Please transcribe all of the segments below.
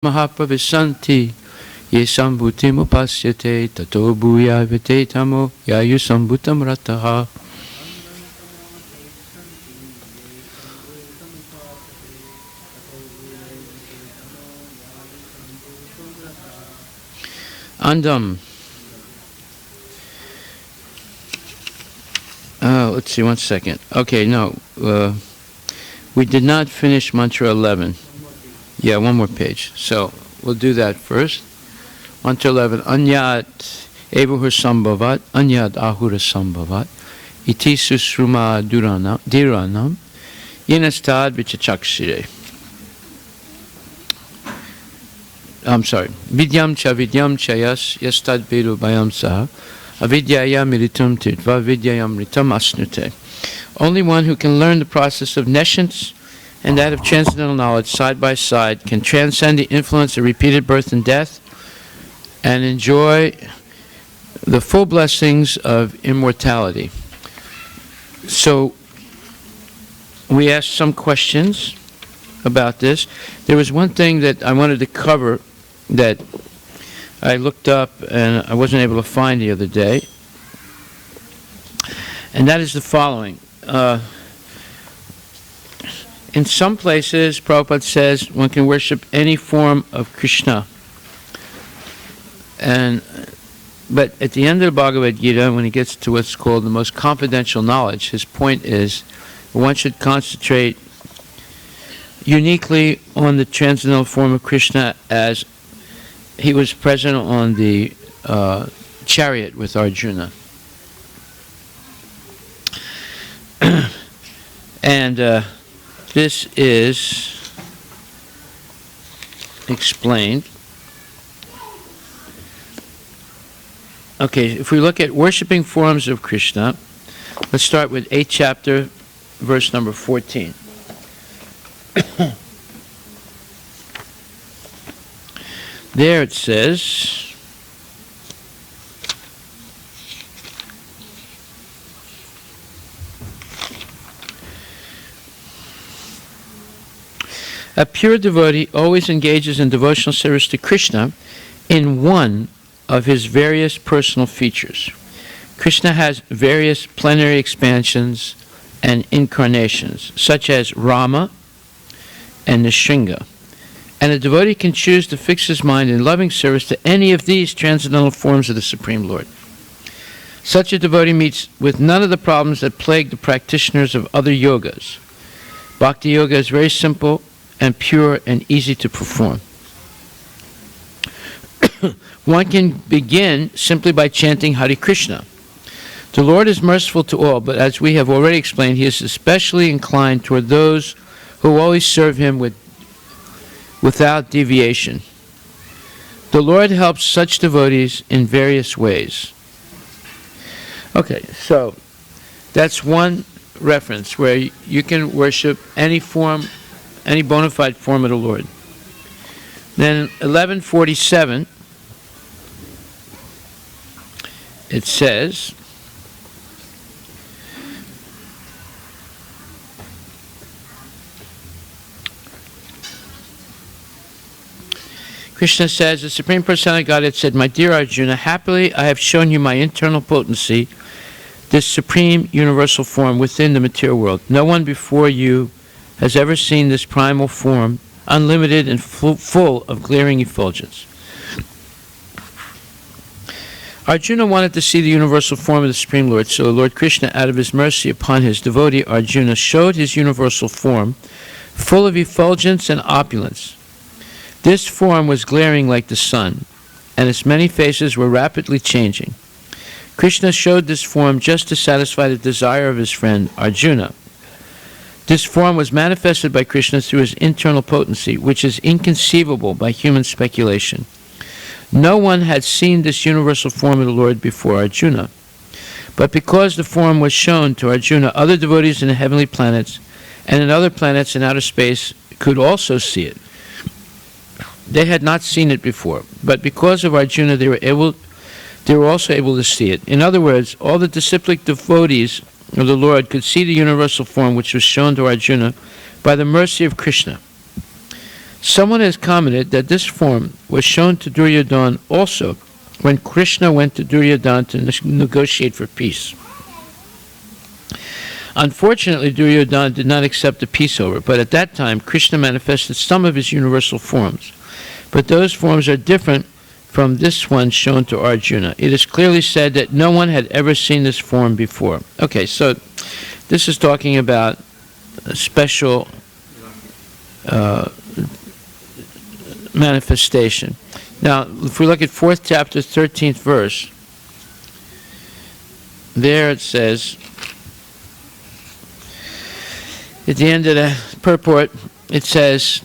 Mahapravisanti ye sambhutim upasyate tato bhuya vitetamo yayu sambhutam rataha. Andam. Let's see, 1 second. Okay, no. We did not finish mantra 11. Yeah, one more page. So we'll do that first. Mantra 11. Anyat evahur sambhavat, anyat ahura sambhavat, iti susruma dhiranam, yenastad vichachakshire. I'm sorry. Vidyam cha yastad vedu bayam saha, avidyayam miritum tirtva vidyayam ritam asnute. Only one who can learn the process of nescience and that of transcendental knowledge side by side can transcend the influence of repeated birth and death and enjoy the full blessings of immortality. So we asked some questions about this. There was one thing that I wanted to cover that I looked up and I wasn't able to find the other day, and that is the following. In some places, Prabhupada says one can worship any form of Krishna. But at the end of the Bhagavad Gita, when he gets to what's called the most confidential knowledge, his point is one should concentrate uniquely on the transcendental form of Krishna as he was present on the chariot with Arjuna. And this is explained. Okay, if we look at worshipping forms of Krishna, let's start with 8th chapter, verse number 14. There it says, a pure devotee always engages in devotional service to Krishna in one of his various personal features. Krishna has various plenary expansions and incarnations, such as Rama and Nrsimha. And a devotee can choose to fix his mind in loving service to any of these transcendental forms of the Supreme Lord. Such a devotee meets with none of the problems that plague the practitioners of other yogas. Bhakti yoga is very simple and pure and easy to perform. One can begin simply by chanting Hare Krishna. The Lord is merciful to all, but as we have already explained, he is especially inclined toward those who always serve him without deviation. The Lord helps such devotees in various ways. Okay, so that's one reference where you can worship any form, any bona fide form of the Lord. Then 1147, it says, Krishna says, the Supreme Personality of Godhead said, my dear Arjuna, happily I have shown you my internal potency, this supreme universal form within the material world. No one before you has ever seen this primal form, unlimited and full of glaring effulgence. Arjuna wanted to see the universal form of the Supreme Lord, so the Lord Krishna, out of his mercy upon his devotee Arjuna, showed his universal form, full of effulgence and opulence. This form was glaring like the sun, and its many faces were rapidly changing. Krishna showed this form just to satisfy the desire of his friend Arjuna. This form was manifested by Krishna through his internal potency, which is inconceivable by human speculation. No one had seen this universal form of the Lord before Arjuna. But because the form was shown to Arjuna, other devotees in the heavenly planets and in other planets in outer space could also see it. They had not seen it before, but because of Arjuna, they were also able to see it. In other words, all the disciplic devotees of the Lord could see the universal form which was shown to Arjuna by the mercy of Krishna. Someone has commented that this form was shown to Duryodhana also when Krishna went to Duryodhana to negotiate for peace. Unfortunately, Duryodhana did not accept the peace offer, but at that time Krishna manifested some of his universal forms. But those forms are different from this one shown to Arjuna. It is clearly said that no one had ever seen this form before. Okay, so this is talking about a special manifestation. Now, if we look at 4th chapter, 13th verse, there it says, at the end of the purport, it says,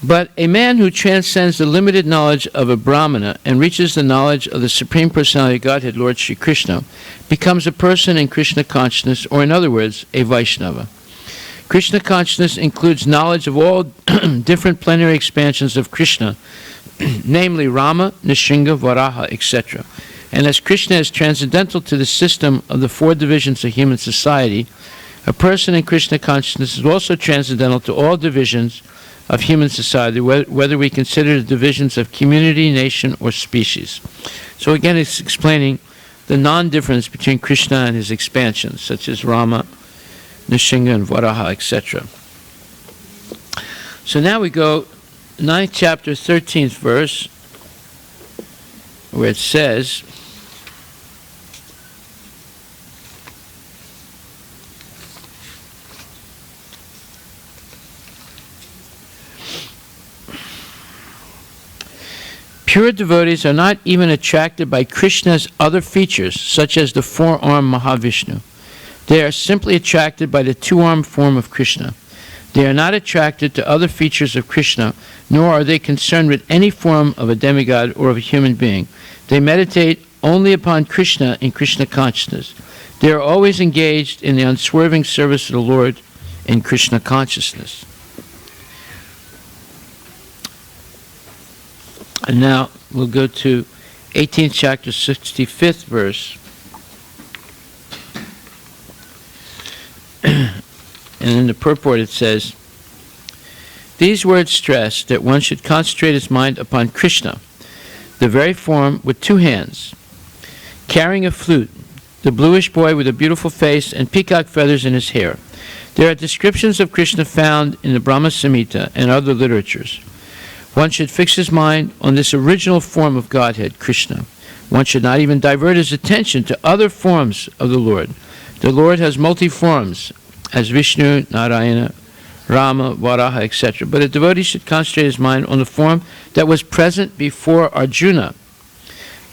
"But a man who transcends the limited knowledge of a Brahmana and reaches the knowledge of the Supreme Personality of Godhead, Lord Sri Krishna, becomes a person in Krishna consciousness, or in other words, a Vaishnava. Krishna consciousness includes knowledge of all different plenary expansions of Krishna, namely Rama, Nishinga, Varaha, etc. And as Krishna is transcendental to the system of the 4 divisions of human society, a person in Krishna consciousness is also transcendental to all divisions of human society, whether we consider the divisions of community, nation, or species." So again, it's explaining the non-difference between Krishna and his expansions, such as Rama, Nishinga, and Varaha, etc. So now we go 9th chapter, 13th verse, where it says, "Pure devotees are not even attracted by Krishna's other features, such as the 4-armed Mahavishnu. They are simply attracted by the 2-armed form of Krishna. They are not attracted to other features of Krishna, nor are they concerned with any form of a demigod or of a human being. They meditate only upon Krishna in Krishna consciousness. They are always engaged in the unswerving service of the Lord in Krishna consciousness." And now we'll go to 18th chapter, 65th verse. And in the purport it says, "These words stress that one should concentrate his mind upon Krishna, the very form with 2 hands, carrying a flute, the bluish boy with a beautiful face and peacock feathers in his hair. There are descriptions of Krishna found in the Brahma Samhita and other literatures. One should fix his mind on this original form of Godhead, Krishna. One should not even divert his attention to other forms of the Lord. The Lord has multi-forms, as Vishnu, Narayana, Rama, Varaha, etc. But a devotee should concentrate his mind on the form that was present before Arjuna.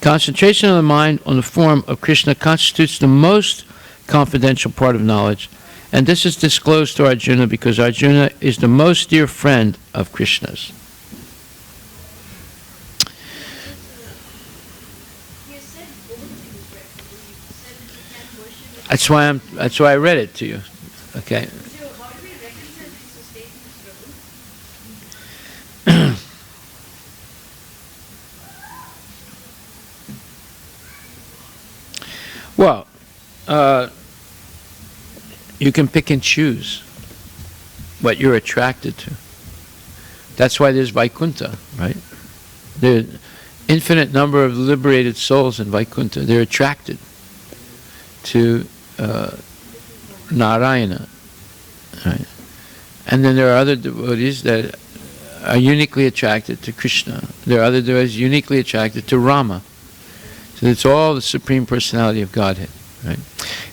Concentration of the mind on the form of Krishna constitutes the most confidential part of knowledge, and this is disclosed to Arjuna because Arjuna is the most dear friend of Krishna's." That's why I read it to you. Okay. So how do we reconcile these two statements, Prabhu? Well, you can pick and choose what you're attracted to. That's why there's Vaikuntha, right? There are infinite number of liberated souls in Vaikuntha. They're attracted to Narayana, right? And then there are other devotees that are uniquely attracted to Krishna. There are other devotees uniquely attracted to Rama. So it's all the Supreme Personality of Godhead, right?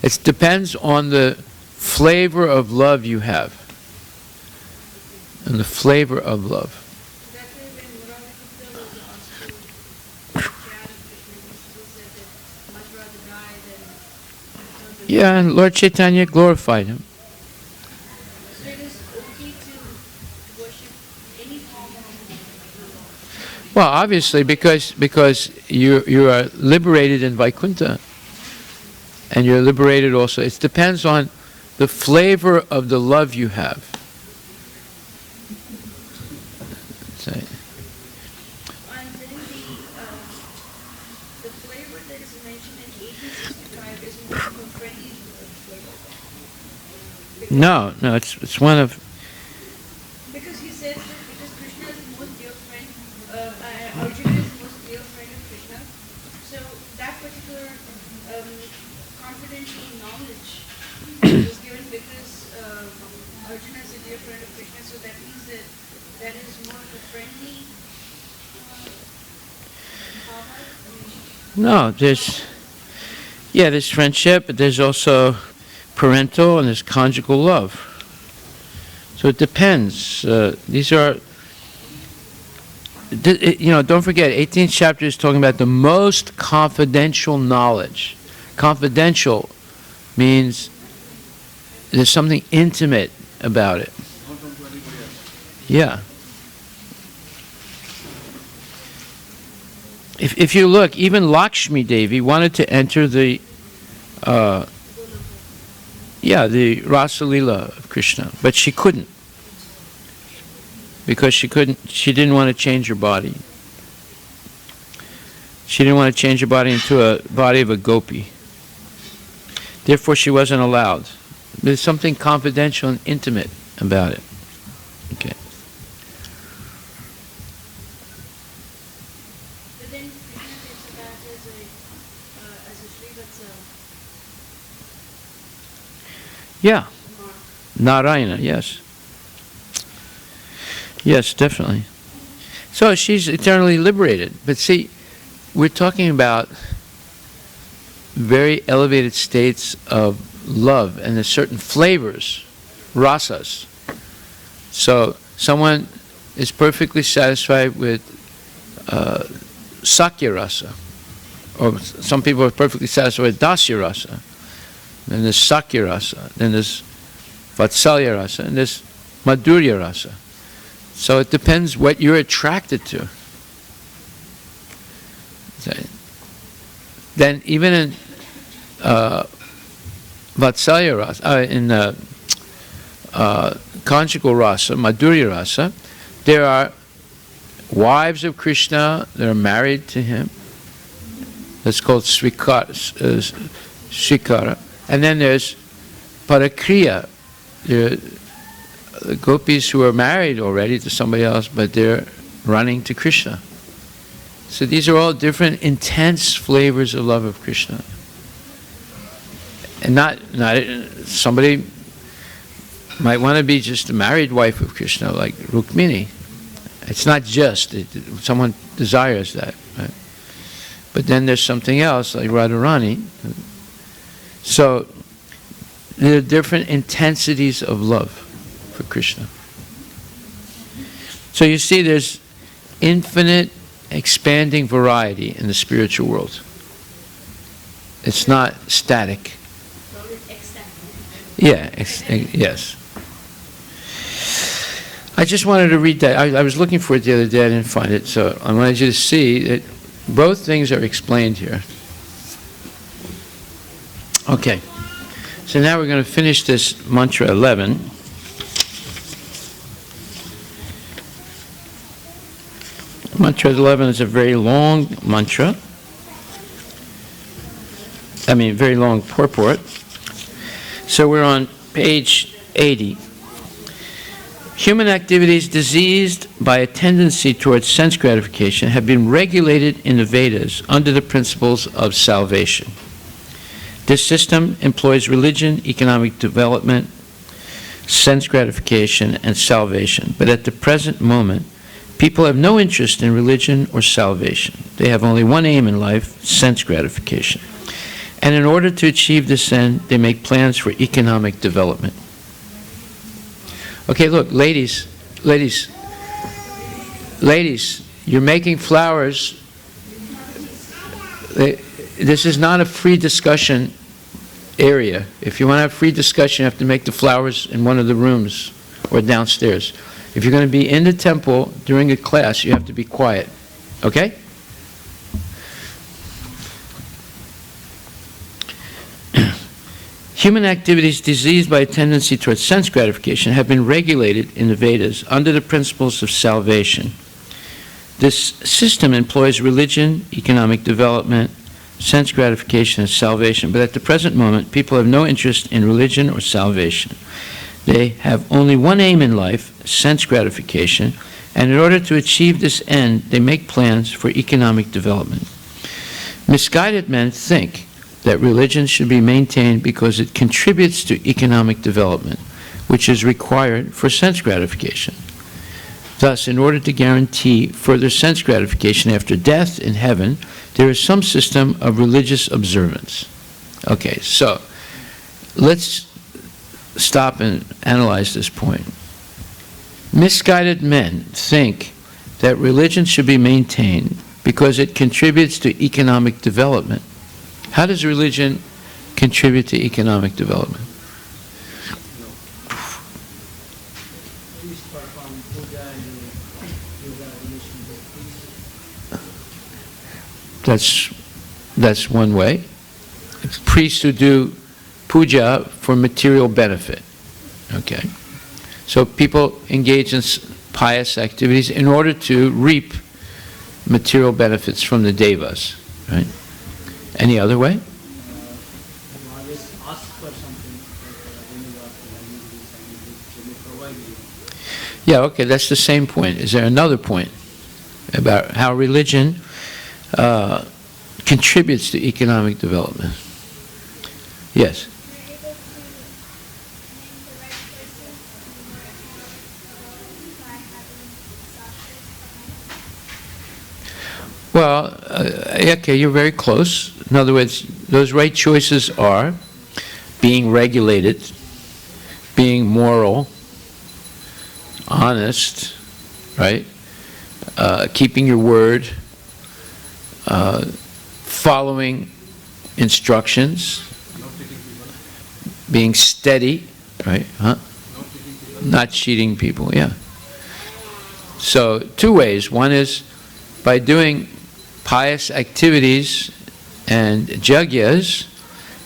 It depends on the flavor of love you have. And the flavor of love. That way when Murali Gupta was asked to chant Krishna, he still said that much rather die than... Yeah, and Lord Chaitanya glorified him. So it is okay to worship any form of... Well, obviously, because you are liberated in Vaikuntha, and you're liberated also. It depends on the flavor of the love you have. I'm telling the flavor that is mentioned in 1865 is more of a friendly flavor. No, it's one of. Because he says particular confidential knowledge was given because Arjuna is a dear friend of Krishna, so that means that that is more of a friendly No, there's friendship, but there's also parental and there's conjugal love. So it depends. These are, don't forget, 18th chapter is talking about the most confidential knowledge. Confidential means there's something intimate about it. Yeah. If you look, even Lakshmi Devi wanted to enter the Rasa Leela of Krishna, but she couldn't. Because she didn't want to change her body. She didn't want to change her body into a body of a gopi. Therefore, she wasn't allowed. There's something confidential and intimate about it. Okay. But then Krishna takes it back as a Srivatsa. Yeah. Narayana, yes. Yes, definitely. So she's eternally liberated. But see, we're talking about very elevated states of love, and there's certain flavors, rasas. So someone is perfectly satisfied with sakya rasa, or some people are perfectly satisfied with dasya rasa. Then there's sakya rasa, then there's vatsalya rasa, and there's madhurya rasa. So it depends what you're attracted to. Then even in vatsalya rasa, in conjugal rasa, madhurya rasa, there are wives of Krishna that are married to him. That's called Srikara. And then there's parakriya. There are the gopis who are married already to somebody else, but they're running to Krishna. So these are all different intense flavors of love of Krishna. And not somebody might want to be just a married wife of Krishna, like Rukmini. It's not just, someone desires that, right? But then there's something else, like Radharani. So there are different intensities of love for Krishna. So you see there's infinite expanding variety in the spiritual world. It's not static. So it's ecstatic. Yeah, yes. I just wanted to read that. I was looking for it the other day, I didn't find it, so I wanted you to see that both things are explained here. Okay, so now we're going to finish this mantra 11. Mantra 11 is a very long mantra. Very long purport. So we're on page 80. Human activities diseased by a tendency towards sense gratification have been regulated in the Vedas under the principles of salvation. This system employs religion, economic development, sense gratification, and salvation. But at the present moment, people have no interest in religion or salvation. They have only one aim in life, sense gratification. And in order to achieve this end, they make plans for economic development. Okay, look, ladies, you're making flowers. This is not a free discussion area. If you want to have free discussion, you have to make the flowers in one of the rooms or downstairs. If you're going to be in the temple during a class, you have to be quiet. Okay? Human activities diseased by a tendency towards sense gratification have been regulated in the Vedas under the principles of salvation. This system employs religion, economic development, sense gratification, and salvation. But at the present moment, people have no interest in religion or salvation. They have only one aim in life, sense gratification, and in order to achieve this end, they make plans for economic development. Misguided men think that religion should be maintained because it contributes to economic development, which is required for sense gratification. Thus, in order to guarantee further sense gratification after death in heaven, there is some system of religious observance. Okay, so let's stop and analyze this point. Misguided men think that religion should be maintained because it contributes to economic development. How does religion contribute to economic development? That's one way. It's priests who do puja for material benefit. Okay. So people engage in pious activities in order to reap material benefits from the devas, right? Any other way? Yeah, okay, that's the same point. Is there another point about how religion contributes to economic development? Yes. Well, okay, you're very close. In other words, those right choices are being regulated, being moral, honest, right? Keeping your word, following instructions, being steady, right? Huh? Not cheating people, yeah. So, two ways. One is by doing pious activities and jagyas,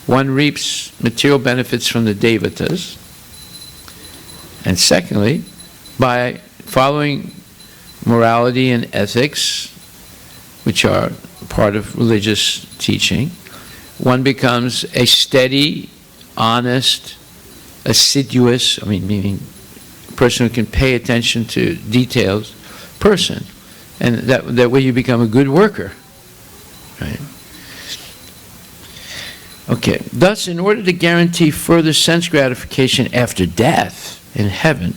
one reaps material benefits from the devatas. And secondly, by following morality and ethics, which are part of religious teaching, one becomes a steady, honest, assiduous, meaning a person who can pay attention to details, person. And that way you become a good worker, right? Okay, thus in order to guarantee further sense gratification after death in heaven,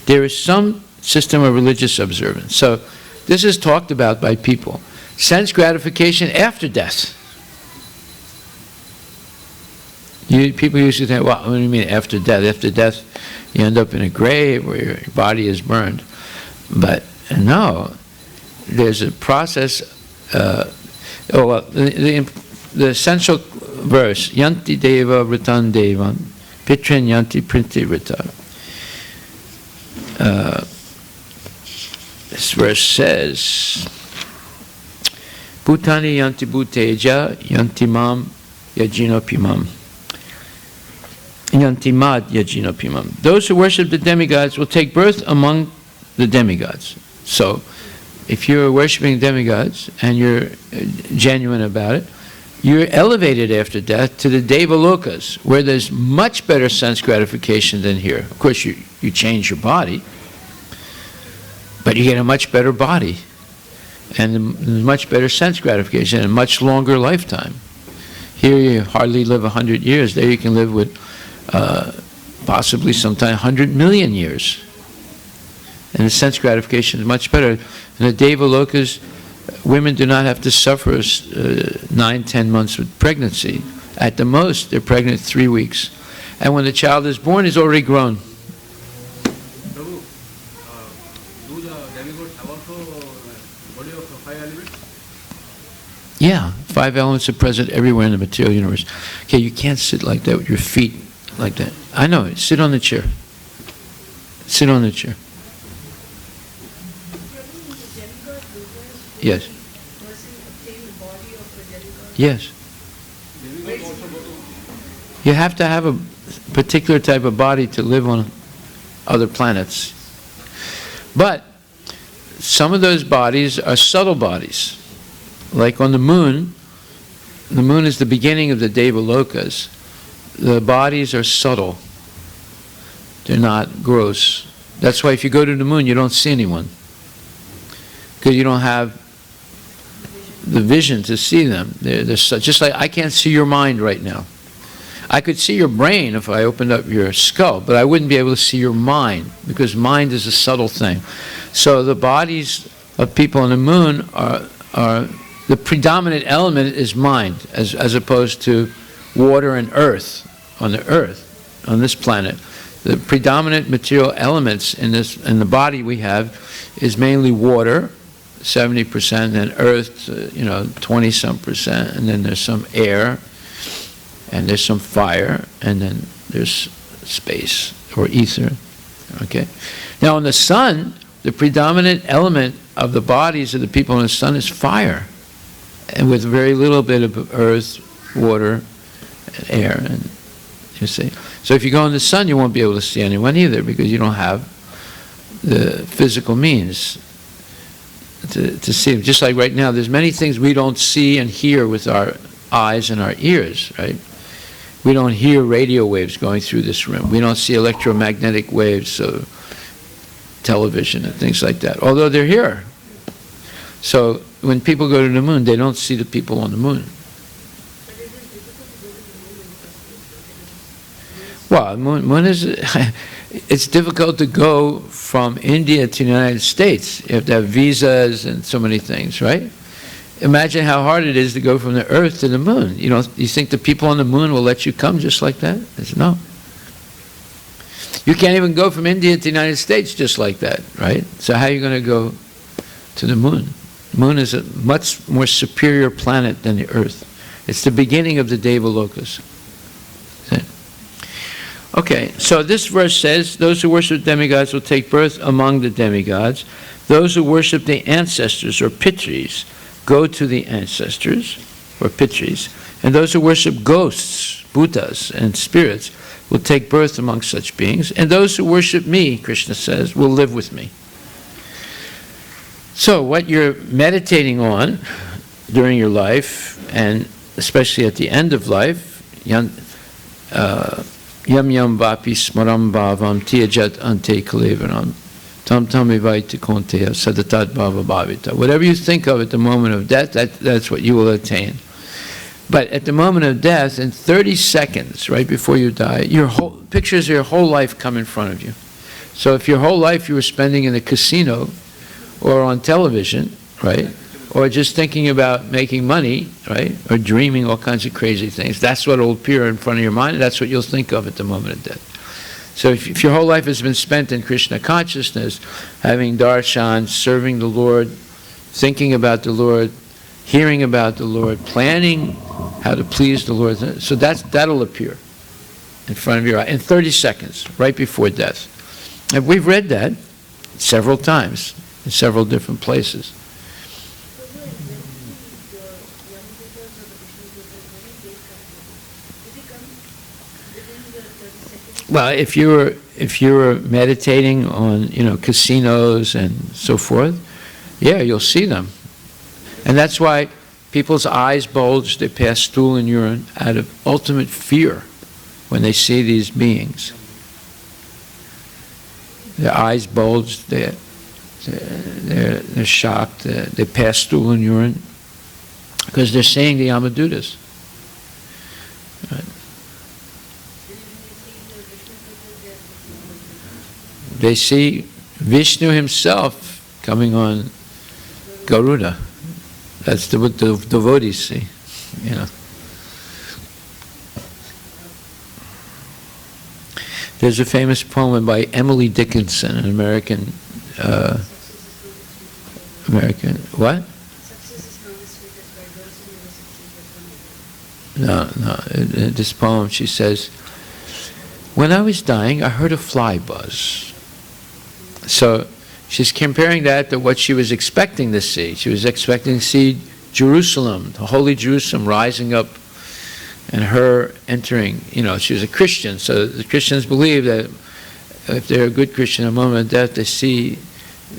there is some system of religious observance. So this is talked about by people. Sense gratification after death. People usually think, well, what do you mean after death? After death, you end up in a grave where your body is burned. But no, there's a process. The essential verse, yanti deva vritan devan, pitrin yanti printi vrita. This verse says, Bhutani yanti bhuteja, yanti mam yajino pimam. Yanti mad yajino pimam. Those who worship the demigods will take birth among the demigods. So, if you're worshiping demigods and you're genuine about it, you're elevated after death to the Devalokas, where there's much better sense gratification than here. Of course, you change your body, but you get a much better body and much better sense gratification and a much longer lifetime. Here you hardly live 100 years. There you can live with possibly sometime 100 million years. And the sense gratification is much better. In the Devalokas, women do not have to suffer 9-10 months with pregnancy. At the most, they're pregnant 3 weeks. And when the child is born, he's already grown. Prabhu, do the demigods have also body of 5 elements? Yeah, 5 elements are present everywhere in the material universe. Okay, you can't sit like that with your feet like that. I know, sit on the chair. Sit on the chair. Yes. Yes. You have to have a particular type of body to live on other planets. But some of those bodies are subtle bodies. Like on the moon is the beginning of the Devalokas. The bodies are subtle. They're not gross. That's why if you go to the moon, you don't see anyone. Because you don't have the vision to see them. They're just like I can't see your mind right now. I could see your brain if I opened up your skull, but I wouldn't be able to see your mind, because mind is a subtle thing. So the bodies of people on the moon are the predominant element is mind, as opposed to water and earth on this planet. The predominant material elements in the body we have is mainly water, 70%, and earth, 20-some%, and then there's some air, and there's some fire, and then there's space or ether. Okay. Now on the sun, the predominant element of the bodies of the people on the sun is fire, and with very little bit of earth, water, and air, and you see. So if you go in the sun, you won't be able to see anyone either, because you don't have the physical means to see them. Just like right now, there's many things we don't see and hear with our eyes and our ears, right? We don't hear radio waves going through this room. We don't see electromagnetic waves, so television and things like that, although they're here. So when people go to the moon, they don't see the people on the moon. Well, moon is, it's difficult to go from India to the United States. You have to have visas and so many things, right? Imagine how hard it is to go from the Earth to the moon. You think the people on the moon will let you come just like that? No. You can't even go from India to the United States just like that, right? So how are you going to go to the moon? The moon is a much more superior planet than the Earth. It's the beginning of the Devalokas. Okay, so this verse says, those who worship demigods will take birth among the demigods. Those who worship the ancestors, or pitris, go to the ancestors, or pitris. And those who worship ghosts, bhutas, and spirits will take birth among such beings. And those who worship me, Krishna says, will live with me. So what you're meditating on during your life, and especially at the end of life, Yam yam vapi smaram bhavam tiyajat ante kalevaram tam tam evaita konteya sadatat bhava bhavita. Whatever you think of at the moment of death, that's what you will attain. But at the moment of death, in 30 seconds, right before you die, pictures of your whole life come in front of you. So if your whole life you were spending in a casino or on television, right, or just thinking about making money, right, or dreaming all kinds of crazy things, that's what will appear in front of your mind, and that's what you'll think of at the moment of death. So if your whole life has been spent in Krishna consciousness, having darshan, serving the Lord, thinking about the Lord, hearing about the Lord, planning how to please the Lord, so that'll appear in front of your eye in 30 seconds, right before death. And we've read that several times in several different places. Well, if you were meditating on casinos and so forth, yeah, you'll see them, and that's why people's eyes bulge. They pass stool and urine out of ultimate fear when they see these beings. Their eyes bulge. They're shocked. They pass stool and urine because they're seeing the Yamadutas. Right. They see Vishnu himself coming on Garuda. That's what the devotees see, There's a famous poem by Emily Dickinson, an American what? No. This poem, she says, when I was dying, I heard a fly buzz. So she's comparing that to what she was expecting to see. She was expecting to see Jerusalem, the holy Jerusalem, rising up, and her entering. She was a Christian, so the Christians believe that if they're a good Christian, at the moment of death, they see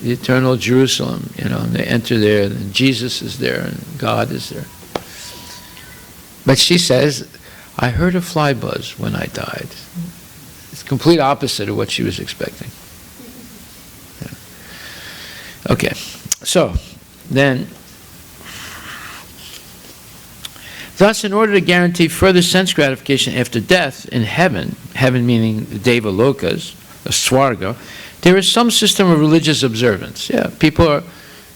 the eternal Jerusalem, and they enter there, and Jesus is there, and God is there. But she says, I heard a fly buzz when I died. It's the complete opposite of what she was expecting. Okay, so then Thus, in order to guarantee further sense gratification after death in heaven, heaven meaning the Deva Lokas, the Swarga, there is some system of religious observance. Yeah, people are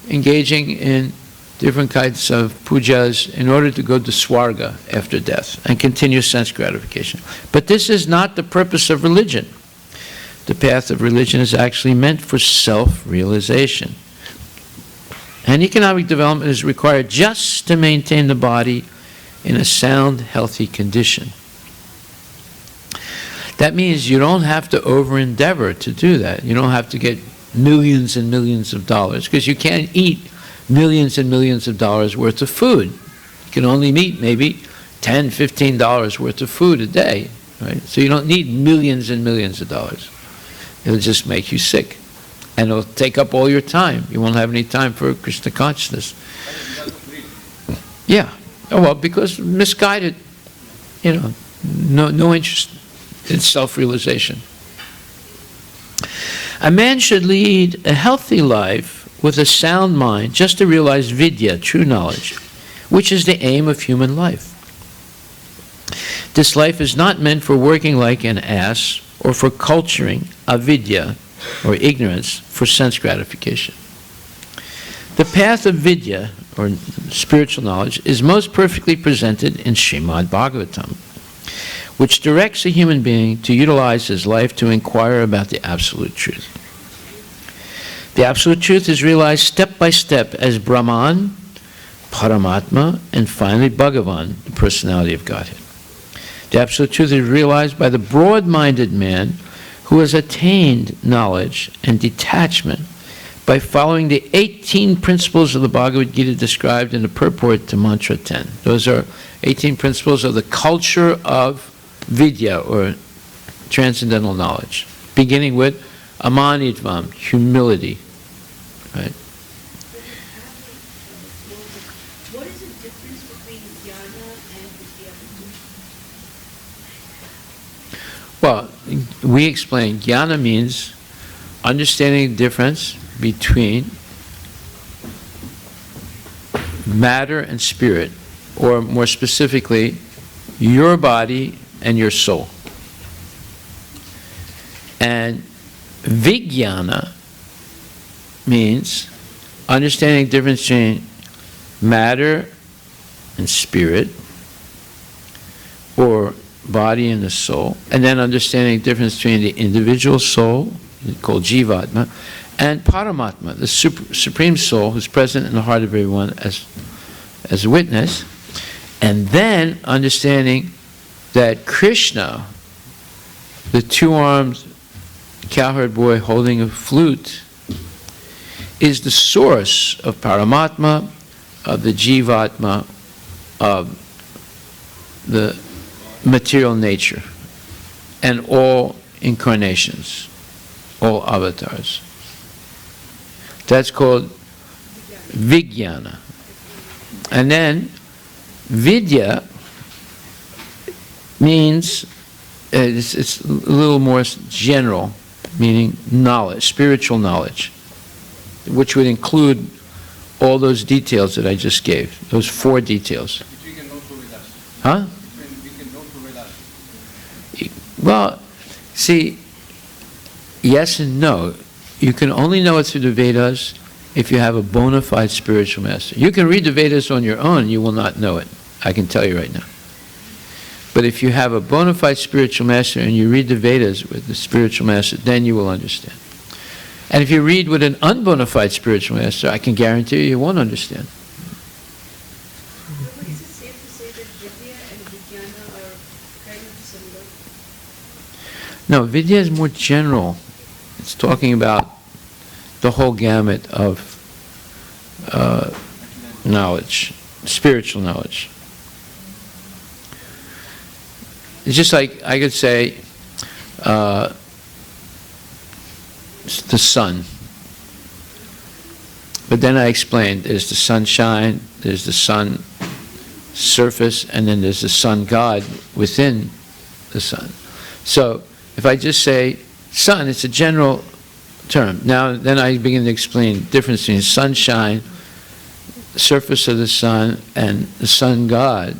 engaging in different kinds of pujas in order to go to Swarga after death and continue sense gratification. But this is not the purpose of religion. The path of religion is actually meant for self-realization. And economic development is required just to maintain the body in a sound, healthy condition. That means you don't have to over-endeavor to do that. You don't have to get millions and millions of dollars, because you can't eat millions and millions of dollars worth of food. You can only eat maybe $10, $15 worth of food a day, right? So you don't need millions and millions of dollars. It'll just make you sick. And it'll take up all your time. You won't have any time for Krishna consciousness. Yeah. Oh, well, because misguided, no interest in self-realization. A man should lead a healthy life with a sound mind just to realize vidya, true knowledge, which is the aim of human life. This life is not meant for working like an ass or for culturing avidya, or ignorance, for sense gratification. The path of vidya, or spiritual knowledge, is most perfectly presented in Srimad Bhagavatam, which directs a human being to utilize his life to inquire about the absolute truth. The absolute truth is realized step by step as Brahman, Paramatma, and finally Bhagavan, the personality of Godhead. The absolute truth is realized by the broad-minded man who has attained knowledge and detachment by following the 18 principles of the Bhagavad Gita described in the purport to Mantra 10. Those are 18 principles of the culture of vidya, or transcendental knowledge, beginning with amanitvam, humility. Right? What is the difference between jnana and vidya? Well, we explain jnana means understanding the difference between matter and spirit, or more specifically, your body and your soul. And vijnana means understanding the difference between matter and spirit, or body and the soul, and then understanding the difference between the individual soul, called jivatma, and paramatma, the supreme soul who's present in the heart of everyone as a witness, and then understanding that Krishna, the two-armed cowherd boy holding a flute, is the source of paramatma, of the jivatma, of the material nature, and all incarnations, all avatars. That's called vijnana. And then vidya means, it's a little more general, meaning knowledge, spiritual knowledge, which would include all those details that I just gave, those 4 details. Which we can know through Vedas. Huh? We can know through Vedas. Well, see, yes and no. You can only know it through the Vedas if you have a bona fide spiritual master. You can read the Vedas on your own, you will not know it. I can tell you right now. But if you have a bona fide spiritual master and you read the Vedas with the spiritual master, then you will understand. And if you read with an unbona fide spiritual master, I can guarantee you won't understand. But is it safe to say that vidya and vijnana are kind of similar? No, Vidya is more general. It's talking about the whole gamut of knowledge, spiritual knowledge. It's just like I could say the sun. But then I explained there's the sunshine, there's the sun surface, and then there's the sun god within the sun. So if I just say sun, it's a general term. Now, then I begin to explain the difference between sunshine, the surface of the sun, and the sun god,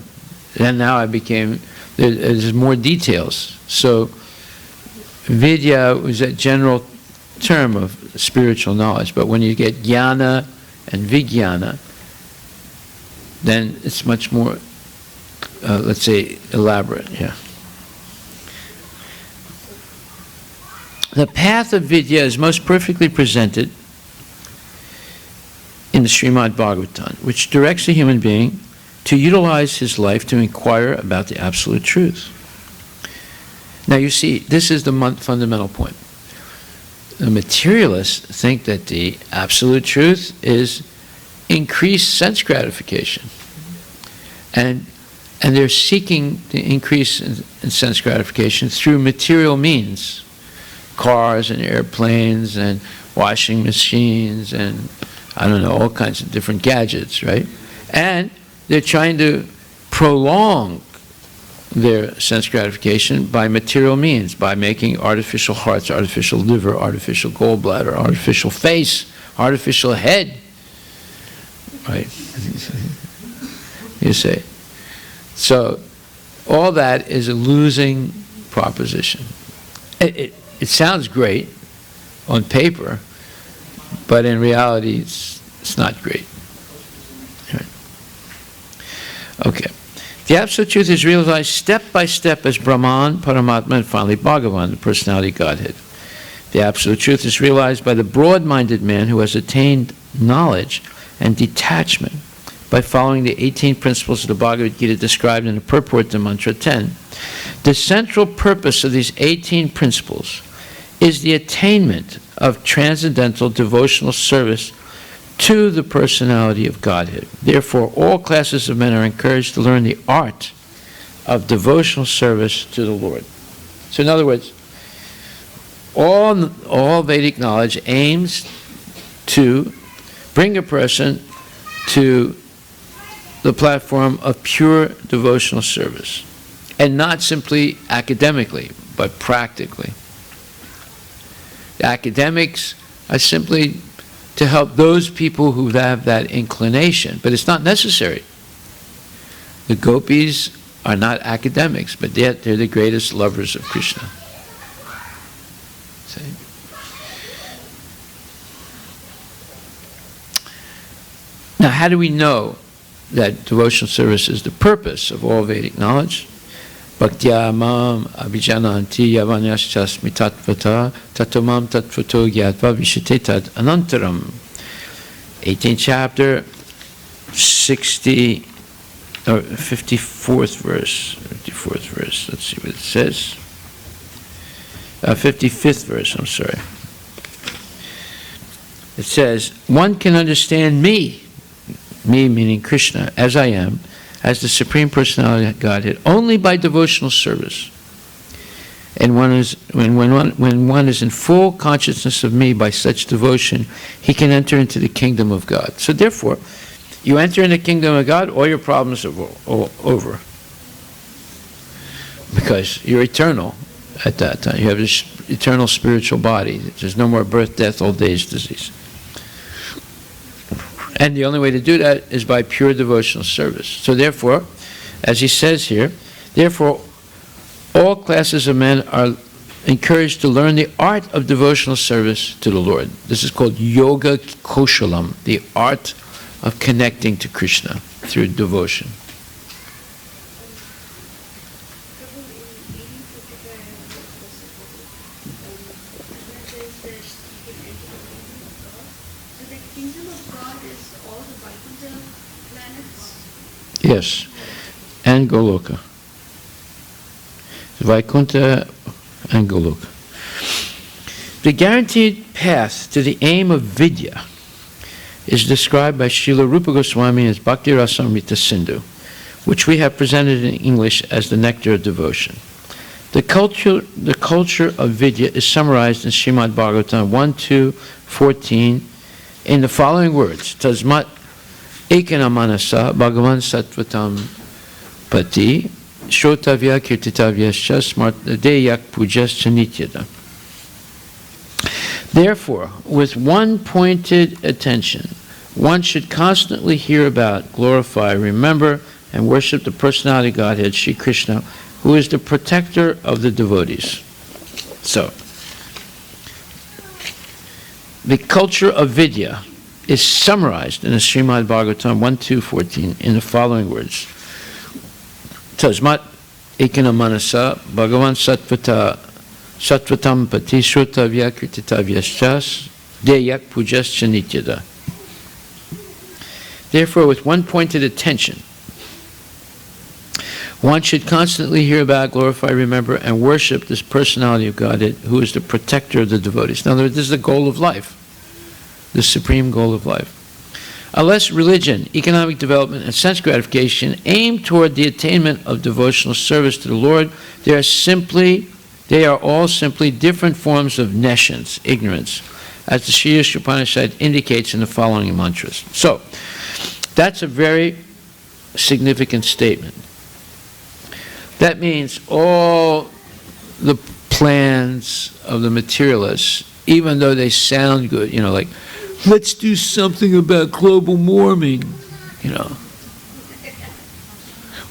And now there's more details. So vidya was a general term of spiritual knowledge, but when you get jnana and vijnana, then it's much more, let's say, elaborate. Yeah. The path of vidya is most perfectly presented in the Srimad Bhagavatam, which directs a human being to utilize his life to inquire about the absolute truth. Now you see, this is the fundamental point. The materialists think that the absolute truth is increased sense gratification. And they're seeking the increase in sense gratification through material means. Cars and airplanes and washing machines and, I don't know, all kinds of different gadgets, right? And they're trying to prolong their sense gratification by material means, by making artificial hearts, artificial liver, artificial gallbladder, artificial face, artificial head, right? You see. So all that is a losing proposition. It sounds great on paper, but in reality it's not great. Right. Okay. The absolute truth is realized step by step as Brahman, Paramatma, and finally Bhagavan, the personality of Godhead. The absolute truth is realized by the broad-minded man who has attained knowledge and detachment by following the 18 principles of the Bhagavad Gita described in the purport to Mantra 10. The central purpose of these 18 principles is the attainment of transcendental devotional service to the personality of Godhead. Therefore, all classes of men are encouraged to learn the art of devotional service to the Lord. So in other words, all Vedic knowledge aims to bring a person to the platform of pure devotional service, and not simply academically, but practically. The academics are simply to help those people who have that inclination, but it's not necessary. The gopis are not academics, but yet they're the greatest lovers of Krishna. See? Now, how do we know that devotional service is the purpose of all Vedic knowledge? Bhaktya mam abhijananti yavanyaschasmi tatvata tatomam tatvato gyatva vishate tad anantaram. 18th chapter, 54th verse. 54th verse. Let's see what it says. 55th verse, I'm sorry. It says, one can understand me meaning Krishna, as I am, as the Supreme Personality of Godhead, only by devotional service. And when one is in full consciousness of me by such devotion, he can enter into the kingdom of God. So therefore, you enter in the kingdom of God, all your problems are over. Because you're eternal at that time. You have this eternal spiritual body. There's no more birth, death, old age, disease. And the only way to do that is by pure devotional service. So therefore, as he says here, therefore, all classes of men are encouraged to learn the art of devotional service to the Lord. This is called Yoga Koshalam, the art of connecting to Krishna through devotion. Yes, and Goloka. Vaikuntha and Goloka. The guaranteed path to the aim of Vidya is described by Srila Rupa Goswami as Bhakti Rasamrita Sindhu, which we have presented in English as the Nectar of Devotion. The culture of Vidya is summarized in Srimad Bhagavatam 1:2-14 in the following words: Tasmat Ekana Manasa Bhagavan Sattvatam Pati Shrotavya Kirtitavyascha Smartadeyak Pujaschа Nityada. Therefore, with one pointed attention, one should constantly hear about, glorify, remember, and worship the personality of Godhead, Sri Krishna, who is the protector of the devotees. So, the culture of Vidya is summarized in the Srimad Bhagavatam 1.2.14 in the following words. Tasmat ekana manasa bhagavan sattvatam pati shrutavya krititavyashchas deyak pujascha nityada. Therefore, with one pointed attention, one should constantly hear about, glorify, remember, and worship this personality of Godhead, who is the protector of the devotees. In other words, this is the goal of life, the supreme goal of life. Unless religion, economic development, and sense gratification aim toward the attainment of devotional service to the Lord, they are all simply different forms of nescience, ignorance, as the Sri Isopanisad indicates in the following mantras. So, that's a very significant statement. That means all the plans of the materialists, even though they sound good, like, let's do something about global warming,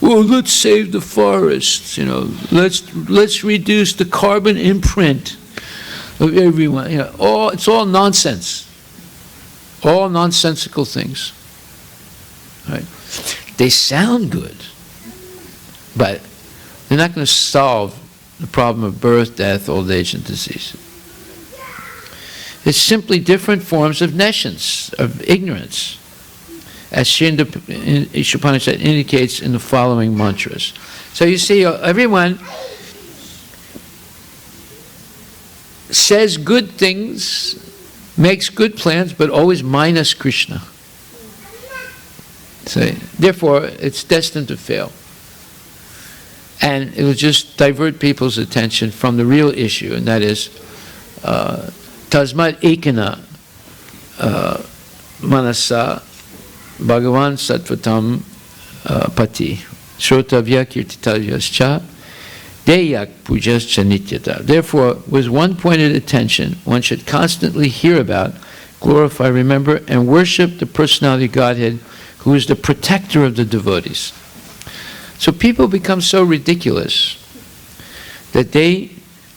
Well, let's save the forests, let's reduce the carbon imprint of everyone, it's all nonsense. All nonsensical things. Right? They sound good, but they're not going to solve the problem of birth, death, old age, and disease. It's simply different forms of nescience, of ignorance, as Sri Isopanisad indicates in the following mantras. So you see, everyone says good things, makes good plans, but always minus Krishna. So, therefore, it's destined to fail. And it will just divert people's attention from the real issue, and that is Tasmat ekana manasa bhagavan sattvatam pati shrotavya kirtitavyascha deyak pujascha nityata. Therefore, with one pointed attention, one should constantly hear about, glorify, remember, and worship the personality of Godhead, who is the protector of the devotees. So people become so ridiculous that they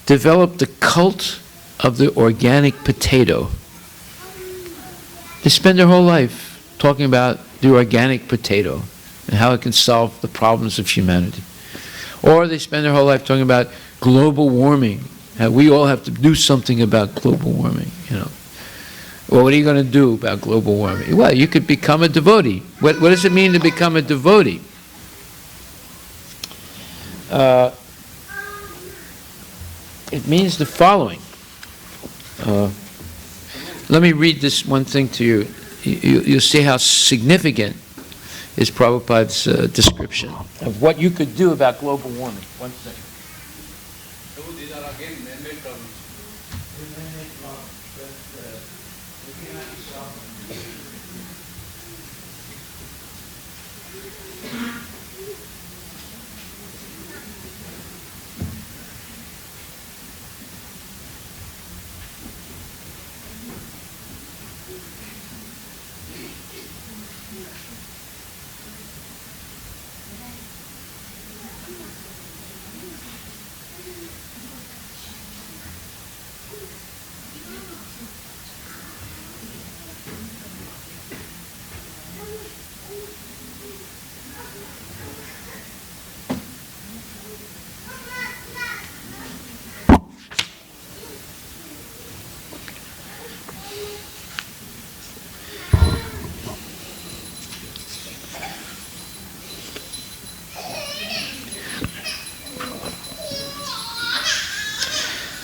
develop the cult of the organic potato. They spend their whole life talking about the organic potato and how it can solve the problems of humanity. Or they spend their whole life talking about global warming, how we all have to do something about global warming, Well, what are you going to do about global warming? Well, you could become a devotee. What does it mean to become a devotee? It means the following. Let me read this one thing to you. You'll see how significant is Prabhupada's description of what you could do about global warming. One second. So these are again man-made problems.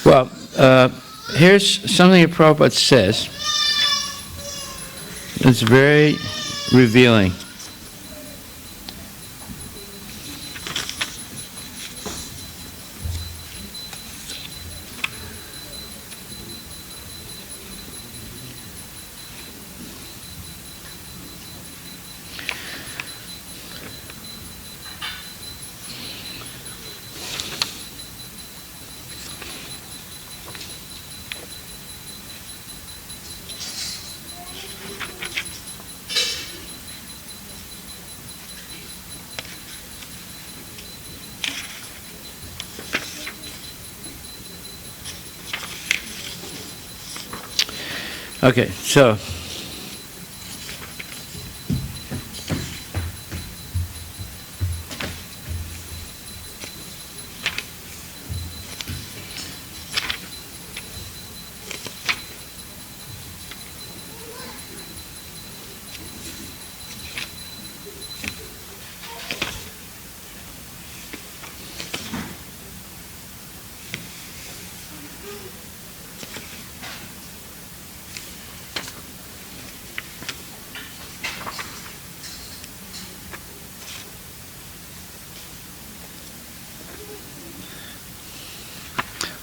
Well, here's something that Prabhupada says. It's very revealing. Okay, so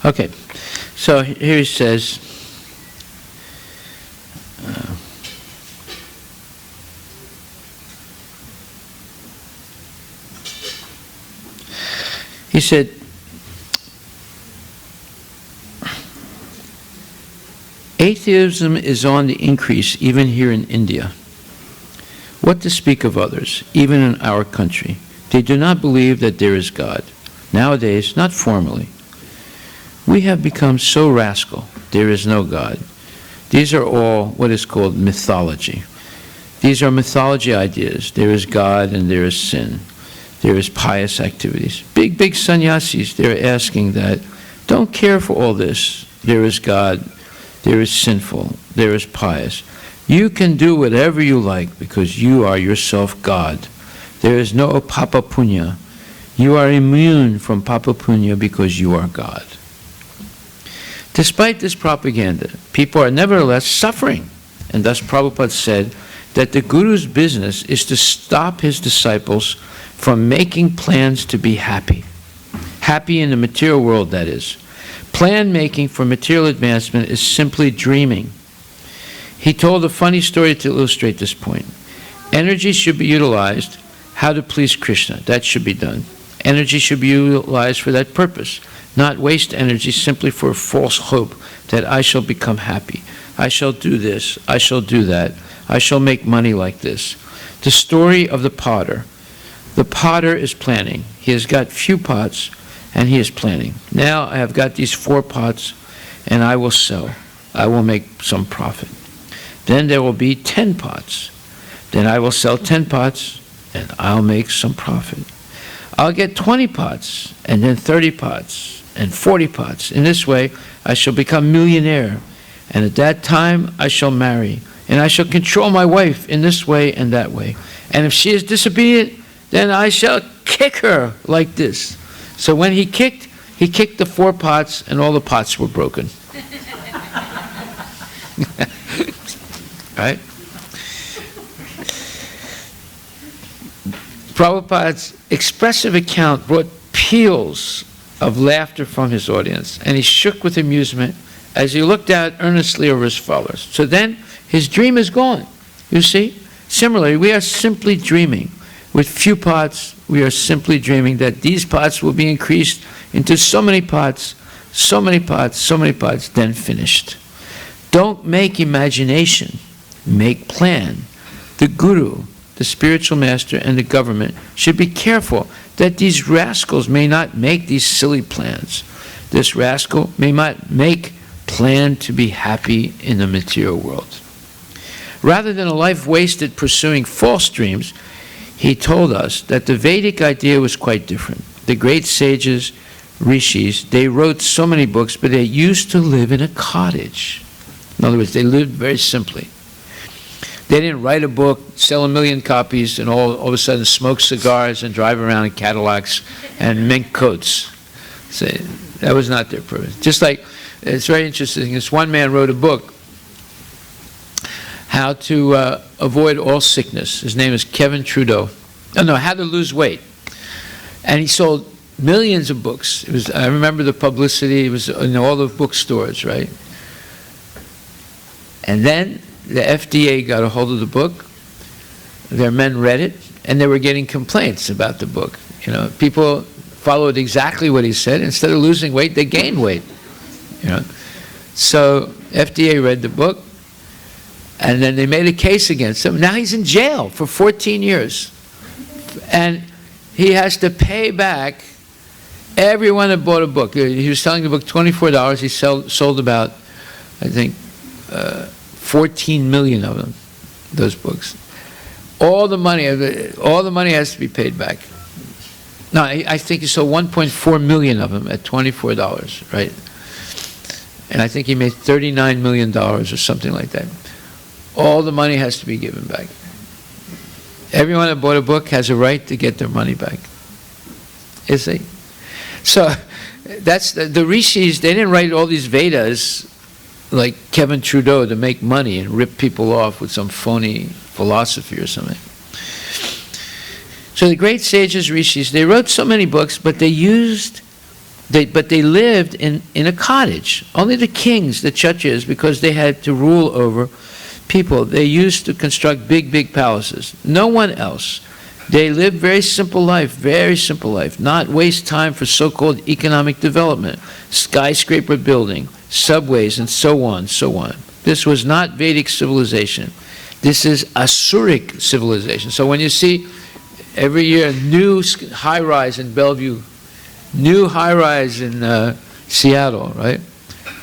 okay, so here he says, he said, atheism is on the increase even here in India. What to speak of others, even in our country? They do not believe that there is God. Nowadays, not formally. We have become so rascal, there is no God. These are all what is called mythology. These are mythology ideas. There is God and there is sin. There is pious activities. Big sannyasis, they're asking that. Don't care for all this. There is God, there is sinful, there is pious. You can do whatever you like because you are yourself God. There is no papa punya. You are immune from papa punya because you are God. Despite this propaganda, people are nevertheless suffering. And thus Prabhupada said that the Guru's business is to stop his disciples from making plans to be happy. Happy in the material world, that is. Plan making for material advancement is simply dreaming. He told a funny story to illustrate this point. Energy should be utilized how to please Krishna. That should be done. Energy should be utilized for that purpose. Not waste energy simply for a false hope that I shall become happy. I shall do this. I shall do that. I shall make money like this. The story of the potter. The potter is planning. He has got few pots and he is planning. Now I have got these 4 pots and I will sell. I will make some profit. Then there will be 10 pots. Then I will sell 10 pots and I'll make some profit. I'll get 20 pots and then 30 pots and 40 pots. In this way, I shall become millionaire. And at that time, I shall marry. And I shall control my wife in this way and that way. And if she is disobedient, then I shall kick her like this. So when he kicked the 4 pots and all the pots were broken. Right? Prabhupada's expressive account brought peals of laughter from his audience, and he shook with amusement as he looked out earnestly over his followers. So then, his dream is gone. You see? Similarly, we are simply dreaming. With few pots, we are simply dreaming that these pots will be increased into so many pots, so many pots, so many pots, then finished. Don't make imagination. Make plan. The Guru, the spiritual master, and the government should be careful that these rascals may not make these silly plans. This rascal may not make plan to be happy in the material world. Rather than a life wasted pursuing false dreams, he told us that the Vedic idea was quite different. The great sages, rishis, they wrote so many books, but they used to live in a cottage. In other words, they lived very simply. They didn't write a book, sell 1 million copies, and all of a sudden smoke cigars and drive around in Cadillacs and mink coats. So that was not their purpose. Just like, it's very interesting, this one man wrote a book, How to Avoid All Sickness. His name is Kevin Trudeau. How to Lose Weight. And he sold millions of books. It was, I remember the publicity, it was in all the bookstores, right? And then the FDA got a hold of the book. Their men read it, and they were getting complaints about the book. You know, people followed exactly what he said. Instead of losing weight, they gained weight. You know, so FDA read the book, and then they made a case against him. Now he's in jail for 14 years, and he has to pay back everyone that bought a book. He was selling the book $24. He sold about, I think, 14 million of them, those books. All the money has to be paid back. No, I think he sold 1.4 million of them at $24, right? And I think he made $39 million or something like that. All the money has to be given back. Everyone that bought a book has a right to get their money back. You see? So that's the rishis. They didn't write all these Vedas like Kevin Trudeau to make money and rip people off with some phony philosophy or something. So the great sages, rishis, they wrote so many books, but they lived in a cottage. Only the kings, the kshatriyas, because they had to rule over people, they used to construct big, big palaces. No one else. They lived very simple life, not waste time for so-called economic development, skyscraper building, subways, and so on, so on. This was not Vedic civilization. This is Asuric civilization. So when you see every year a new high-rise in Bellevue, new high-rise in Seattle, right?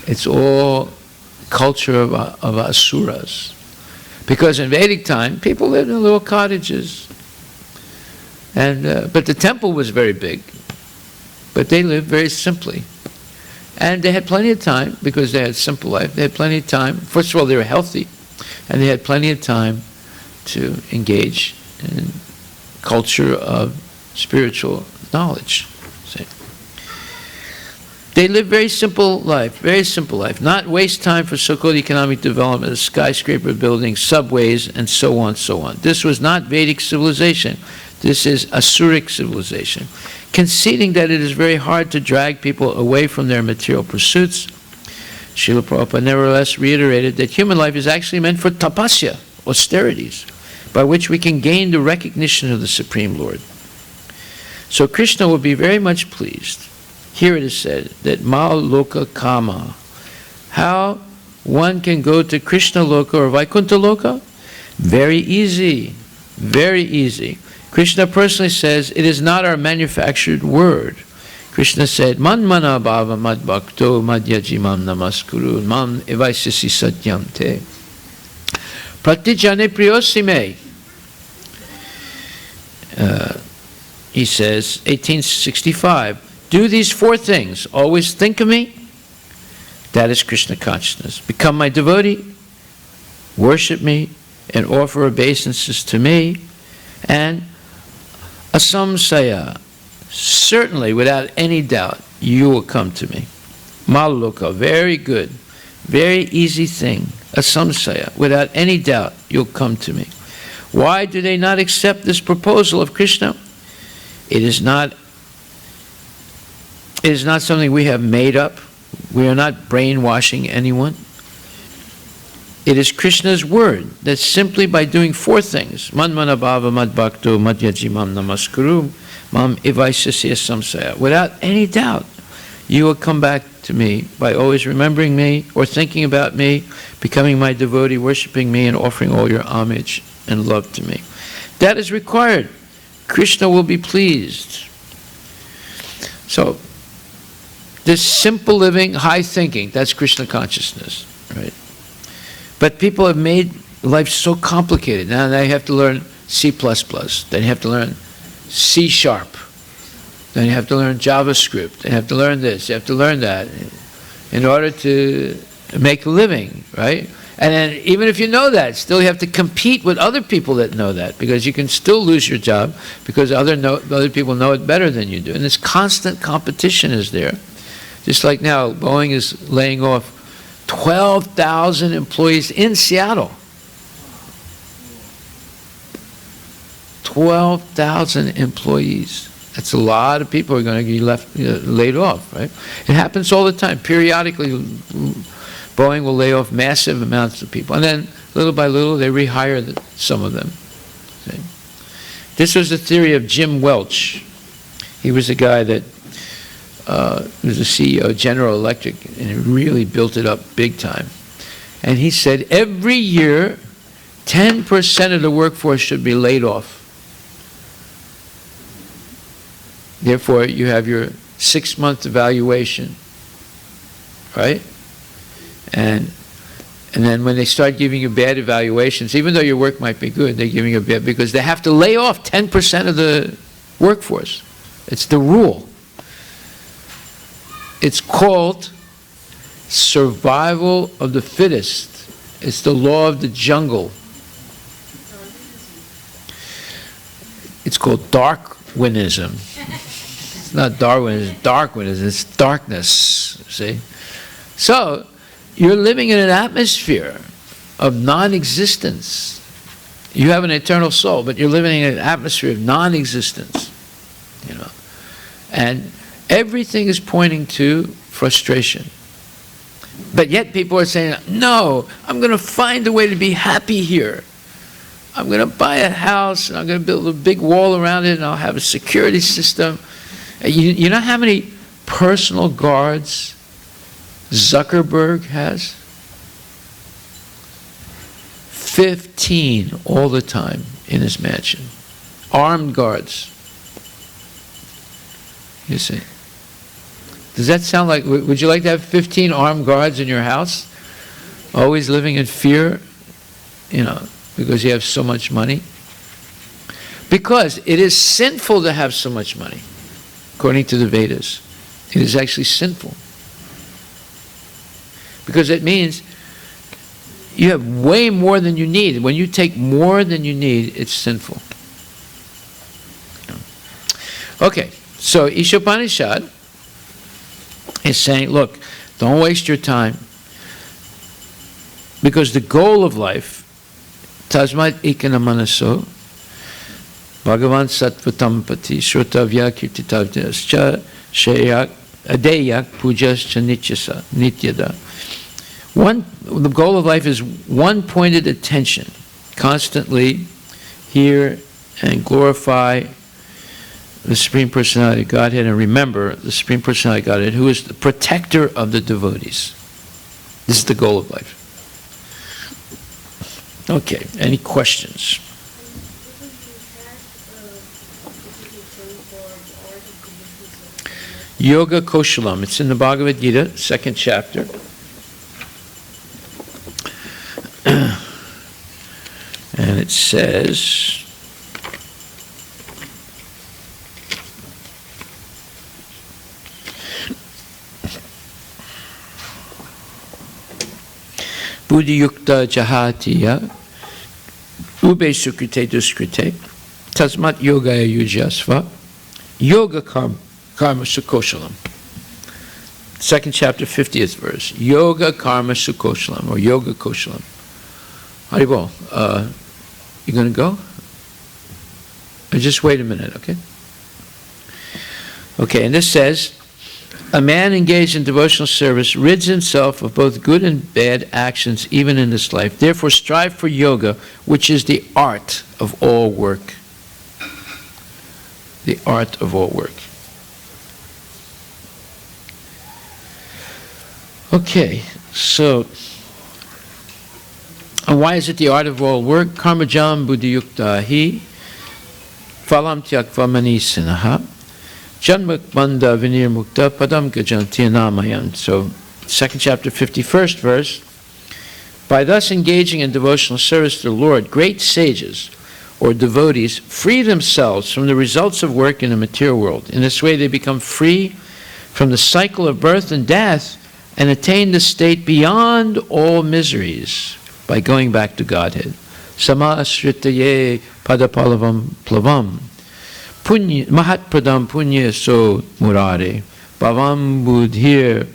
It's all culture of Asuras. Because in Vedic time, people lived in little cottages. And but the temple was very big. But they lived very simply. And they had plenty of time, because they had simple life. They had plenty of time. First of all, they were healthy. And they had plenty of time to engage in culture of spiritual knowledge. See? They lived very simple life, not waste time for so-called economic development, skyscraper buildings, subways, and so on, so on. This was not Vedic civilization. This is Asuric civilization. Conceding that it is very hard to drag people away from their material pursuits, Srila Prabhupada nevertheless reiterated that human life is actually meant for tapasya, austerities, by which we can gain the recognition of the Supreme Lord. So Krishna will be very much pleased. Here it is said that Ma Loka Kama, how one can go to Krishna Loka or Vaikuntha Loka? Very easy, very easy. Krishna personally says it is not our manufactured word. Krishna said, Man mana bhava mad bhakto madhyajimam namaskuru mam evaisisi satyam te. Pratijane priyosime. He says, 1865, do these four things. Always think of me. That is Krishna consciousness. Become my devotee. Worship me and offer obeisances to me. And asamsaya. Certainly, without any doubt, you will come to me. Malloka, very good. Very easy thing. Asamsaya. Without any doubt, you'll come to me. Why do they not accept this proposal of Krishna? It is not something we have made up. We are not brainwashing anyone. It is Krishna's word that simply by doing four things, manmana bhava madbhakto madhyajimam namaskuru mam evaisasya samsaya, without any doubt, you will come back to me by always remembering me or thinking about me, becoming my devotee, worshiping me, and offering all your homage and love to me. That is required. Krishna will be pleased. So, this simple living, high thinking, that's Krishna consciousness, right? But people have made life so complicated. Now they have to learn C++, then you have to learn C#, then you have to learn JavaScript, then you have to learn this, you have to learn that, in order to make a living, right? And then even if you know that, still you have to compete with other people that know that, because you can still lose your job because other people know it better than you do. And this constant competition is there. Just like now, Boeing is laying off 12,000 employees in Seattle. 12,000 employees. That's a lot of people are going to be laid off, right? It happens all the time. Periodically, Boeing will lay off massive amounts of people. And then, little by little, they rehire some of them. Okay? This was the theory of Jim Welch. He was a guy that was the CEO of General Electric, and he really built it up big time. And he said every year, 10% of the workforce should be laid off. Therefore, you have your 6-month evaluation, right? And And then when they start giving you bad evaluations, even though your work might be good, they're giving you bad because they have to lay off 10% of the workforce. It's the rule. It's called survival of the fittest. It's the law of the jungle. It's called Darwinism. It's not Darwinism, it's Darwinism. It's darkness, see? So, you're living in an atmosphere of non-existence. You have an eternal soul, but you're living in an atmosphere of non-existence, you know. And everything is pointing to frustration. But yet people are saying, no, I'm going to find a way to be happy here. I'm going to buy a house, and I'm going to build a big wall around it, and I'll have a security system. You know how many personal guards Zuckerberg has? 15 all the time in his mansion. Armed guards. You see. Does that sound like, would you like to have 15 armed guards in your house? Always living in fear, you know, because you have so much money? Because it is sinful to have so much money, according to the Vedas. It is actually sinful. Because it means you have way more than you need. When you take more than you need, it's sinful. Okay, so Isopanisad is saying, look, don't waste your time. Because the goal of life, tasmat ikana manaso, Bhagavan sattvatam pati, shrotavya kirtitavyascha, shayak, adeyak, pujascha nityada. The goal of life is one-pointed attention. Constantly hear and glorify the Supreme Personality of Godhead, and remember the Supreme Personality of Godhead, who is the protector of the devotees. This is the goal of life. Okay, any questions? Yoga Koshalam. It's in the Bhagavad Gita, 2nd chapter. And it says, Buddhi yukta jahatiya ube sukrite duskrite tasmat yogaya yujasva yoga karma sukoshalam. 2nd chapter, 50th verse. Yoga karma sukoshalam, or yoga koshalam. Haribol, you going to go? Or just wait a minute, okay? Okay, and this says, a man engaged in devotional service rids himself of both good and bad actions even in this life. Therefore, strive for yoga, which is the art of all work. The art of all work. Okay, so, and why is it the art of all work? Karmajam buddhiyukta hi phalam tyakva manisinaha janmak banda vinir mukta padam gajanti namayan. So, 2nd chapter, 51st verse. By thus engaging in devotional service to the Lord, great sages or devotees free themselves from the results of work in the material world. In this way, they become free from the cycle of birth and death and attain the state beyond all miseries by going back to Godhead. Sama asritaye padapalavam plavam punya mahatpadam punya so murare bhavam buddhir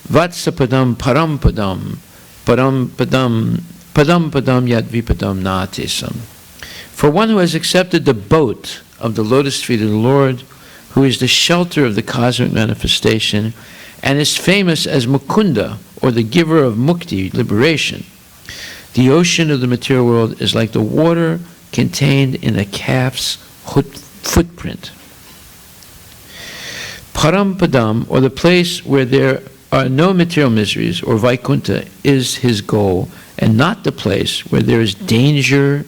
vatsapadam parampadam parampadam padam yad vipadam natesam. For one who has accepted the boat of the lotus feet of the Lord, who is the shelter of the cosmic manifestation, and is famous as Mukunda, or the giver of mukti, liberation. The ocean of the material world is like the water contained in a calf's footprint. Parampadam, or the place where there are no material miseries, or Vaikuntha, is his goal, and not the place where there is danger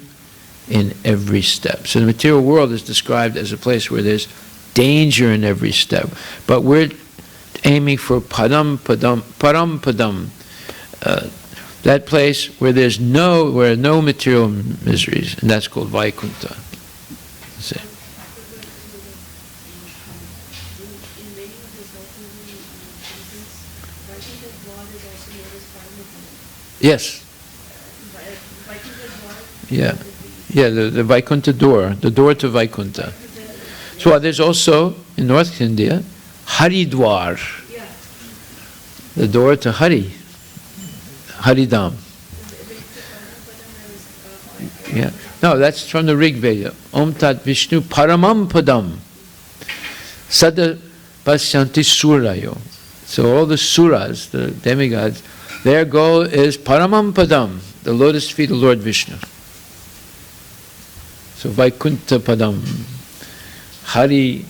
in every step. So the material world is described as a place where there's danger in every step. But we're aiming for param padam, That place where where no material miseries, and that's called Vaikuntha. See? In many of the South Indian temples, Vaikuntha Dwar is also known as Paramati. Yes. Vaikuntha Dwar. Yeah. Yeah, the Vaikuntha door, the door to Vaikuntha. So there's also, in North India, Haridwar, Yeah. the door to Haridam. Yeah. No, that's from the Rig Veda. Om Tat Vishnu Paramam Padam. Sada Pasyanti Surayo. So all the suras, the demigods, their goal is Paramam Padam, the lotus feet of Lord Vishnu. So Vaikuntha Padam, Hari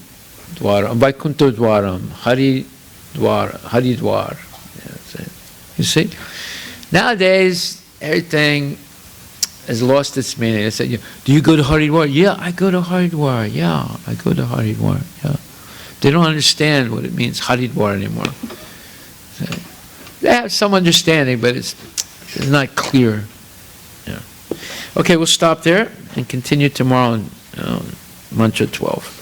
Dwaram, Vaikuntha Dwaram, Hari Dwar. You see? Nowadays, everything has lost its meaning. They say, do you go to Haridwar? Yeah, I go to Haridwar. Yeah, I go to Haridwar. Yeah. They don't understand what it means, Haridwar, anymore. So, they have some understanding, but it's not clear. Yeah. Okay, we'll stop there and continue tomorrow in Mantra 12.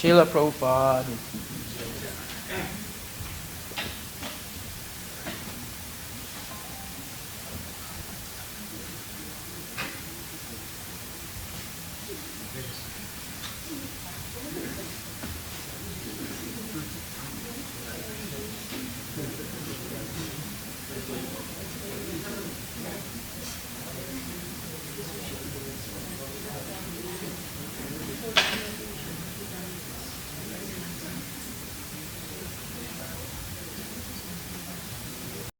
Srila Prabhupada.